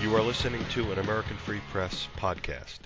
You are listening to an American Free Press podcast.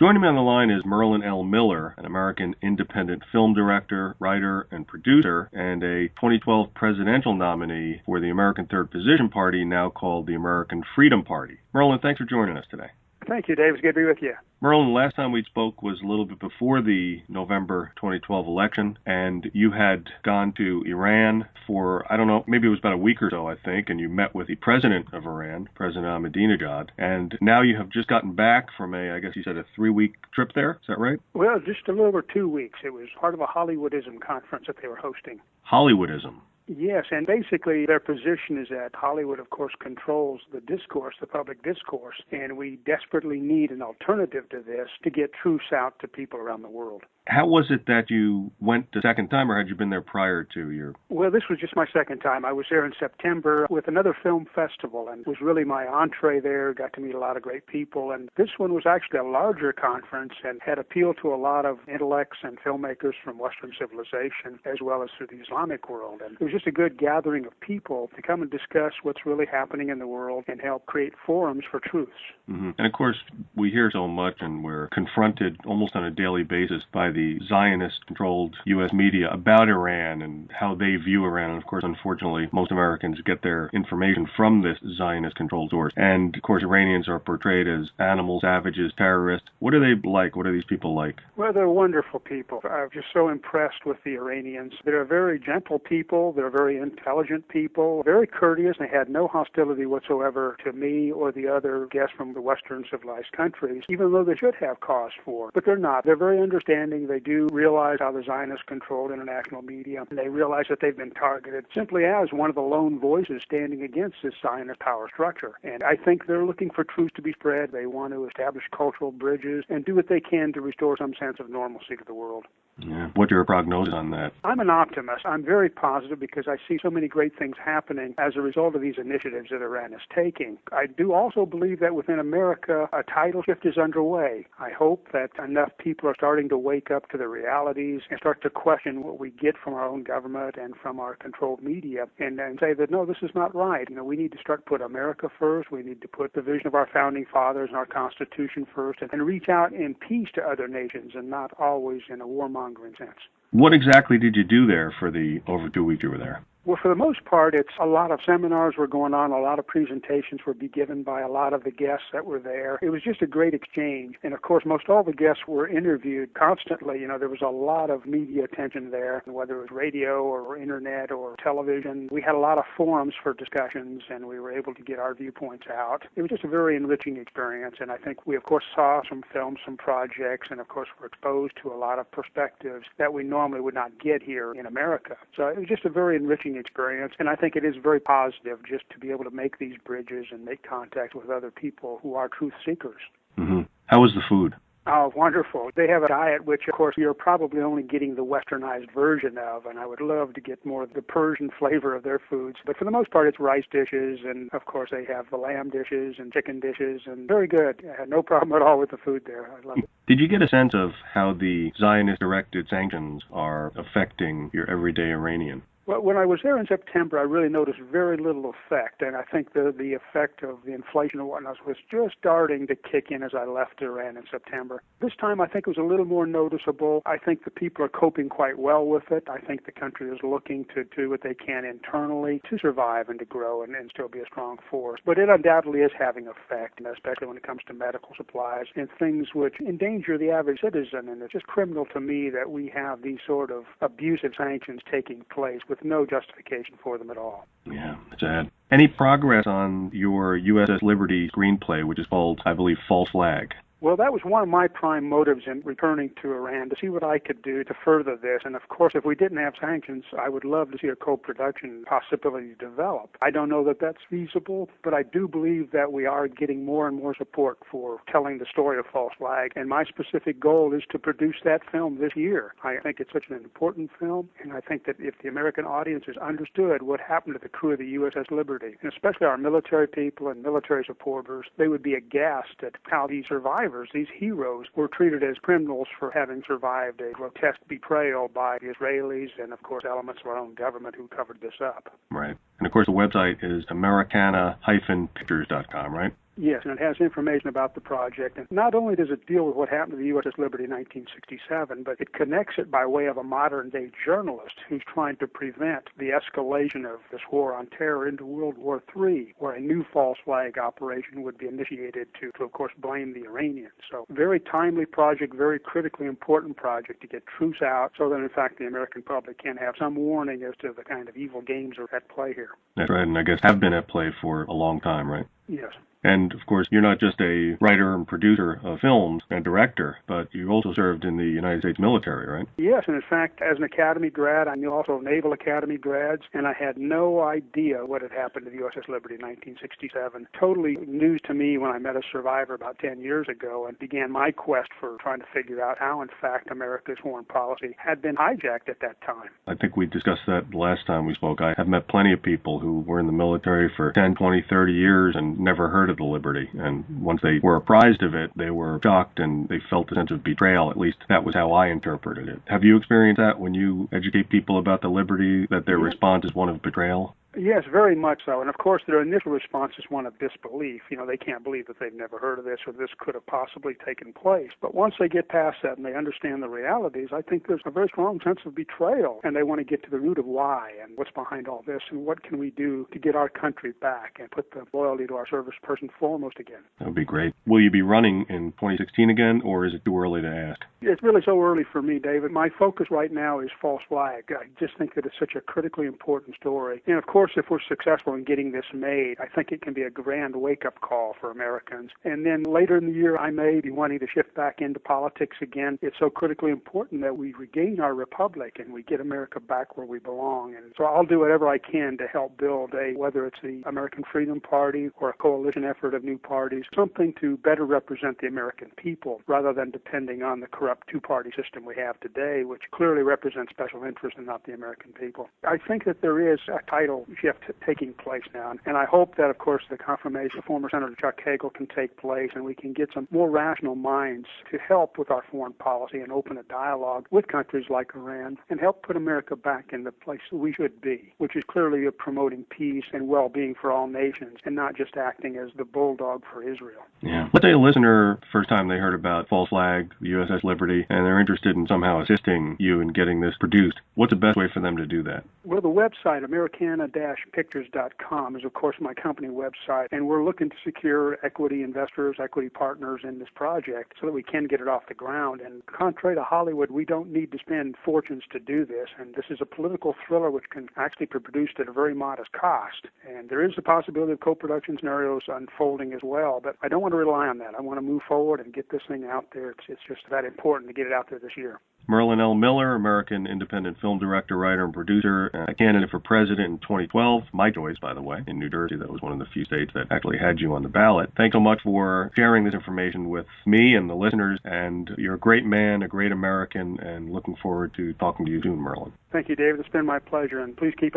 Joining me on the line is Merlin L. Miller, an American independent film director, writer, and producer, and a 2012 presidential nominee for the American Third Position Party, now called the American Freedom Party. Merlin, thanks for joining us today. Thank you, Dave. It's good to be with you. Merlin, last time we spoke was a little bit before the November 2012 election, and you had gone to Iran for, I don't know, maybe it was about a week or so, I think, and you met with the president of Iran, President Ahmadinejad, and now you have just gotten back from I guess you said a 3-week trip there. Is that right? Well, just a little over 2 weeks. It was part of a Hollywoodism conference that they were hosting. Hollywoodism. Yes, and basically their position is that Hollywood, of course, controls the discourse, the public discourse, and we desperately need an alternative to this to get truths out to people around the world. How was it that you went the second time, or had you been there prior to your... Well, this was just my second time. I was there in September with another film festival, and it was really my entree there. Got to meet a lot of great people, and this one was actually a larger conference and had appealed to a lot of intellects and filmmakers from Western civilization, as well as through the Islamic world. And it was just a good gathering of people to come and discuss what's really happening in the world and help create forums for truths. Mm-hmm. And of course, we hear so much, and we're confronted almost on a daily basis by the Zionist-controlled U.S. media about Iran and how they view Iran. And of course, unfortunately, most Americans get their information from this Zionist-controlled source. And of course, Iranians are portrayed as animals, savages, terrorists. What are they like? What are these people like? Well, they're wonderful people. I'm just so impressed with the Iranians. They're very gentle people. They're very intelligent people, very courteous. They had no hostility whatsoever to me or the other guests from the Western civilized countries, even though they should have cause for. But they're not. They're very understanding. They do realize how the Zionists controlled international media. And they realize that they've been targeted simply as one of the lone voices standing against this Zionist power structure. And I think they're looking for truth to be spread. They want to establish cultural bridges and do what they can to restore some sense of normalcy to the world. Yeah. What's your prognosis on that? I'm an optimist. I'm very positive because I see so many great things happening as a result of these initiatives that Iran is taking. I do also believe that within America, a tidal shift is underway. I hope that enough people are starting to wake up to the realities and start to question what we get from our own government and from our controlled media and say that, no, this is not right. We need to start put America first. We need to put the vision of our founding fathers and our Constitution first and reach out in peace to other nations and not always in a warmongering sense. What exactly did you do there for the over 2 weeks you were there? Well, for the most part, it's a lot of seminars were going on, a lot of presentations were being given by a lot of the guests that were there. It was just a great exchange. And of course, most all the guests were interviewed constantly. There was a lot of media attention there, whether it was radio or internet or television. We had a lot of forums for discussions, and we were able to get our viewpoints out. It was just a very enriching experience. And I think we, of course, saw some films, some projects, and of course, were exposed to a lot of perspectives that we normally would not get here in America. So it was just a very enriching experience, and I think it is very positive just to be able to make these bridges and make contact with other people who are truth seekers. Mm-hmm. How was the food? Oh, wonderful. They have a diet which, of course, you're probably only getting the westernized version of, and I would love to get more of the Persian flavor of their foods. But for the most part, it's rice dishes, and, of course, they have the lamb dishes and chicken dishes, and very good. I had no problem at all with the food there. I love it. Did you get a sense of how the Zionist-directed sanctions are affecting your everyday Iranian? Well, when I was there in September, I really noticed very little effect, and I think the effect of the inflation and whatnot was just starting to kick in as I left Iran in September. This time, I think it was a little more noticeable. I think the people are coping quite well with it. I think the country is looking to do what they can internally to survive and to grow and still be a strong force. But it undoubtedly is having effect, especially when it comes to medical supplies and things which endanger the average citizen. And it's just criminal to me that we have these sort of abusive sanctions taking place with no justification for them at all. Yeah, sad. Any progress on your USS Liberty screenplay, which is called, I believe, False Flag? Well, that was one of my prime motives in returning to Iran, to see what I could do to further this. And of course, if we didn't have sanctions, I would love to see a co-production possibility develop. I don't know that that's feasible, but I do believe that we are getting more and more support for telling the story of False Flag. And my specific goal is to produce that film this year. I think it's such an important film, and I think that if the American audiences understood what happened to the crew of the USS Liberty, and especially our military people and military supporters, they would be aghast at how these survivors, these heroes, were treated as criminals for having survived a grotesque betrayal by the Israelis and, of course, elements of our own government who covered this up. Right. And, of course, the website is Americana-pictures.com, right? Yes, and it has information about the project. And not only does it deal with what happened to the USS Liberty in 1967, but it connects it by way of a modern-day journalist who's trying to prevent the escalation of this war on terror into World War III, where a new false flag operation would be initiated to of course, blame the Iranians. So very timely project, very critically important project to get troops out so that, in fact, the American public can have some warning as to the kind of evil games that are at play here. That's right, and I guess have been at play for a long time, right? Yes. And, of course, you're not just a writer and producer of films and director, but you also served in the United States military, right? Yes, and in fact, as an Academy grad, I knew also Naval Academy grads, and I had no idea what had happened to the USS Liberty in 1967. Totally news to me when I met a survivor about 10 years ago and began my quest for trying to figure out how, in fact, America's foreign policy had been hijacked at that time. I think we discussed that the last time we spoke. I have met plenty of people who were in the military for 10, 20, 30 years and never heard of the Liberty, and once they were apprised of it, they were shocked and they felt a sense of betrayal. At least that was how I interpreted it. Have you experienced that when you educate people about the Liberty, that their response is one of betrayal? Yes, very much so. And of course, their initial response is one of disbelief. They can't believe that they've never heard of this or this could have possibly taken place. But once they get past that and they understand the realities, I think there's a very strong sense of betrayal. And they want to get to the root of why and what's behind all this and what can we do to get our country back and put the loyalty to our service person foremost again. That would be great. Will you be running in 2016 again, or is it too early to ask? It's really so early for me, David. My focus right now is false flag. I just think that it's such a critically important story. And of course, if we're successful in getting this made, I think it can be a grand wake-up call for Americans. And then later in the year, I may be wanting to shift back into politics again. It's so critically important that we regain our republic and we get America back where we belong. And so I'll do whatever I can to help build whether it's the American Freedom Party or a coalition effort of new parties, something to better represent the American people rather than depending on the corrupt two-party system we have today, which clearly represents special interests and not the American people. I think that there is a tidal shift taking place now, and I hope that, of course, the confirmation of former Senator Chuck Hagel can take place and we can get some more rational minds to help with our foreign policy and open a dialogue with countries like Iran and help put America back in the place we should be, which is clearly promoting peace and well-being for all nations and not just acting as the bulldog for Israel. Yeah. Let's say a listener, first time they heard about false flag, the USS Liberty, and they're interested in somehow assisting you in getting this produced. What's the best way for them to do that? Well, the website, Americana-Pictures.com, is, of course, my company website, and we're looking to secure equity investors, equity partners in this project so that we can get it off the ground. And contrary to Hollywood, we don't need to spend fortunes to do this, and this is a political thriller which can actually be produced at a very modest cost. And there is the possibility of co-production scenarios unfolding as well, but I don't want to rely on that. I want to move forward and get this thing out there. It's just that important to get it out there this year. Merlin L. Miller, American independent film director, writer, and producer, a candidate for president in 2012. My choice, by the way, in New Jersey. That was one of the few states that actually had you on the ballot. Thanks so much for sharing this information with me and the listeners. And you're a great man, a great American, and looking forward to talking to you soon, Merlin. Thank you, David. It's been my pleasure, and please keep